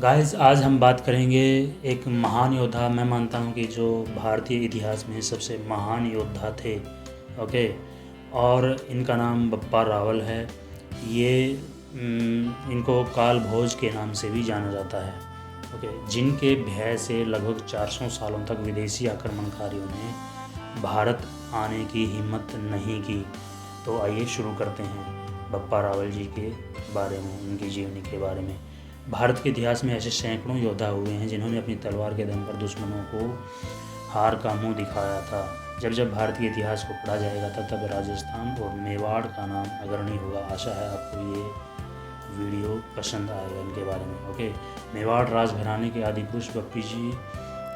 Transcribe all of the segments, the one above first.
Guys आज हम बात करेंगे एक महान योद्धा। मैं मानता हूँ कि जो भारतीय इतिहास में सबसे महान योद्धा थे। ओके। और इनका नाम बप्पा रावल है। ये इनको काल भोज के नाम से भी जाना जाता है। ओके। जिनके भय से लगभग 400 सालों तक विदेशी आक्रमणकारियों ने भारत आने की हिम्मत नहीं की। तो आइए शुरू करते हैं बप्पा रावल जी के बारे में, उनकी जीवनी के बारे में। भारत के इतिहास में ऐसे सैकड़ों योद्धा हुए हैं जिन्होंने अपनी तलवार के दम पर दुश्मनों को हार का मुंह दिखाया था। जब भारतीय इतिहास को पढ़ा जाएगा तब राजस्थान और मेवाड़ का नाम अग्रणी होगा। आशा है आपको ये वीडियो पसंद आएगा इनके बारे में। ओके। मेवाड़ राजघराने के आदि पुरुष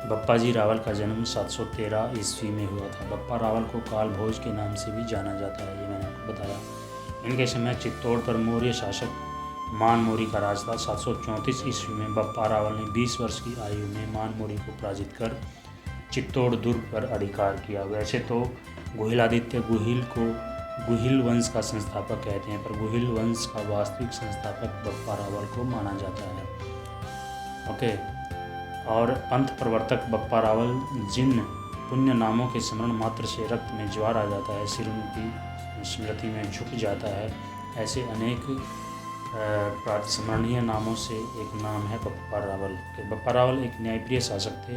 बप्पा जी रावल का जन्म 713 ईस्वी में हुआ था। बप्पा रावल को काल भोज के नाम से भी जाना जाता है, ये मैंने आपको बताया। इनके समय चित्तौड़ पर मौर्य शासक मानमोरी का राज था। 734 ईस्वी में बप्पा रावल ने 20 वर्ष की आयु में मानमोरी को पराजित कर चित्तौड़ दुर्ग पर अधिकार किया। वैसे तो गुहिलादित्य गुहिल को गुहिल वंश का संस्थापक कहते हैं, पर गुहिल वंश का वास्तविक संस्थापक बप्पा रावल को माना जाता है। ओके। और पंथ प्रवर्तक बप्पा रावल जिन पुण्य नामों के स्मरण मात्र से रक्त में ज्वार आ जाता है, सिर उनकी स्मृति में झुक जाता है, ऐसे अनेक प्रातस्मरणीय नामों से एक नाम है बप्पा रावल। बप्पा रावल एक न्यायप्रिय शासक थे।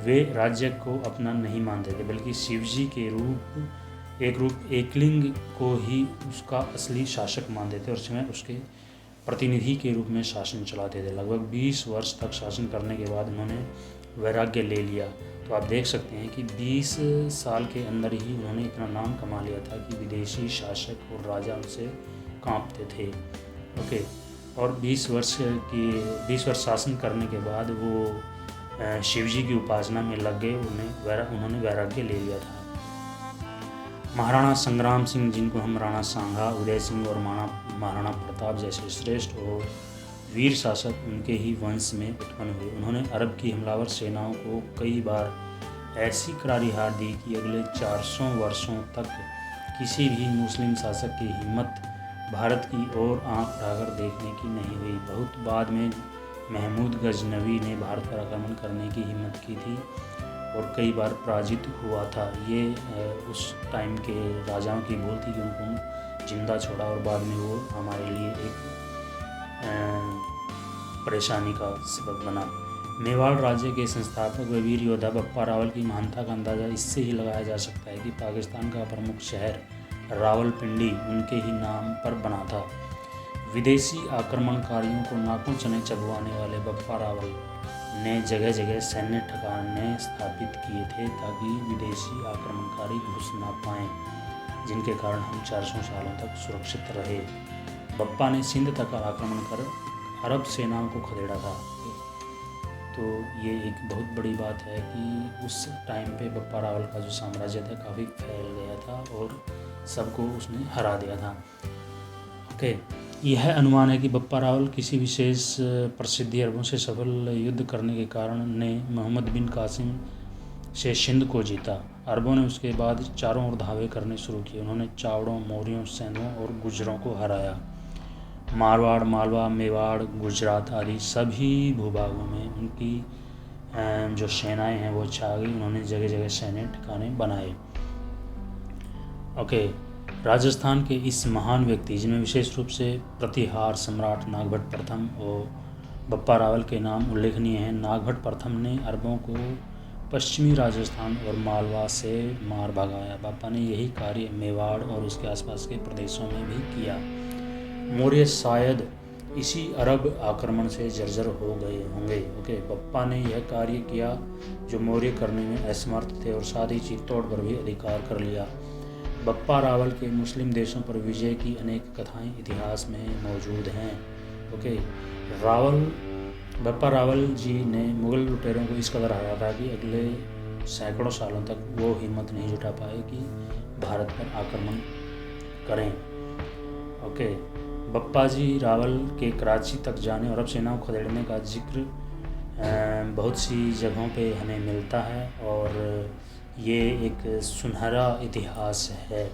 वे राज्य को अपना नहीं मानते थे, बल्कि शिवजी के रूप एकलिंग को ही उसका असली शासक मानते थे और स्वयं उसके प्रतिनिधि के रूप में शासन चलाते थे। लगभग 20 वर्ष तक शासन करने के बाद उन्होंने वैराग्य ले लिया। तो आप देख सकते हैं कि 20 साल के अंदर ही उन्होंने इतना नाम कमा लिया था कि विदेशी शासक और राजा उनसे कांपते थे। ओके। और 20 वर्ष शासन करने के बाद वो शिवजी की उपासना में लग गए। उन्होंने वैराग्य ले लिया था। महाराणा संग्राम सिंह, जिनको हम राणा सांगा, उदय सिंह और महाराणा प्रताप जैसे श्रेष्ठ और वीर शासक उनके ही वंश में उत्पन्न हुए। उन्होंने अरब की हमलावर सेनाओं को कई बार ऐसी करारी हार दी कि अगले 400 वर्षों तक किसी भी मुस्लिम शासक की हिम्मत भारत की ओर आंख उठाकर देखने की नहीं हुई। बहुत बाद में महमूद गजनवी ने भारत पर आक्रमण करने की हिम्मत की थी और कई बार पराजित हुआ था। ये उस टाइम के राजाओं की भूल थी कि उनको जिंदा छोड़ा और बाद में वो हमारे लिए एक परेशानी का सबब बना। मेवाड़ राज्य के संस्थापक व वीर योद्धा बप्पा रावल की महानता का अंदाज़ा इससे ही लगाया जा सकता है कि पाकिस्तान का प्रमुख शहर रावलपिंडी उनके ही नाम पर बना था। विदेशी आक्रमणकारियों को नाकों चने चबवाने वाले बप्पा रावल ने जगह जगह सैन्य ठिकाने स्थापित किए थे ताकि विदेशी आक्रमणकारी घुस ना पाएं, जिनके कारण हम 400 सालों तक सुरक्षित रहे। बप्पा ने सिंध तक आक्रमण कर अरब सेनाओं को खदेड़ा था। तो ये एक बहुत बड़ी बात है कि उस टाइम पे बप्पा रावल का जो साम्राज्य था काफ़ी फैल गया था और सबको उसने हरा दिया था। ओके। यह अनुमान है कि बप्पा रावल किसी विशेष प्रसिद्धि अरबों से सफल युद्ध करने के कारण ने मोहम्मद बिन कासिम से सिंध को जीता। अरबों ने उसके बाद चारों ओर धावे करने शुरू किए। उन्होंने चावड़ों, मौर्यों, सैंधों और गुर्जरों को हराया। मारवाड़, मालवा, मेवाड़, गुजरात आदि सभी भूभागों में उनकी जो सेनाएं हैं वो छा गई। उन्होंने जगह जगह सैन्य ठिकाने बनाए। ओके। राजस्थान के इस महान व्यक्ति, जिनमें विशेष रूप से प्रतिहार सम्राट नागभट्ट प्रथम और बप्पा रावल के नाम उल्लेखनीय हैं। नागभट्ट प्रथम ने अरबों को पश्चिमी राजस्थान और मालवा से मार भगाया। बप्पा ने यही कार्य मेवाड़ और उसके आसपास के प्रदेशों में भी किया। मौर्य शायद इसी अरब आक्रमण से जर्जर हो गए होंगे। ओके। बप्पा ने यह कार्य किया जो मौर्य करने में असमर्थ थे और साथ ही चित्तौड़ पर भी अधिकार कर लिया। बप्पा रावल के मुस्लिम देशों पर विजय की अनेक कथाएं इतिहास में मौजूद हैं। ओके। बप्पा रावल जी ने मुग़ल लुटेरों को इस कदर हराया था कि अगले सैकड़ों सालों तक वो हिम्मत नहीं जुटा पाए कि भारत पर आक्रमण करें। ओके। बप्पा जी रावल के कराची तक जाने और अरब सेनाओं को खदेड़ने का जिक्र बहुत सी जगहों पे हमें मिलता है और ये एक सुनहरा इतिहास है।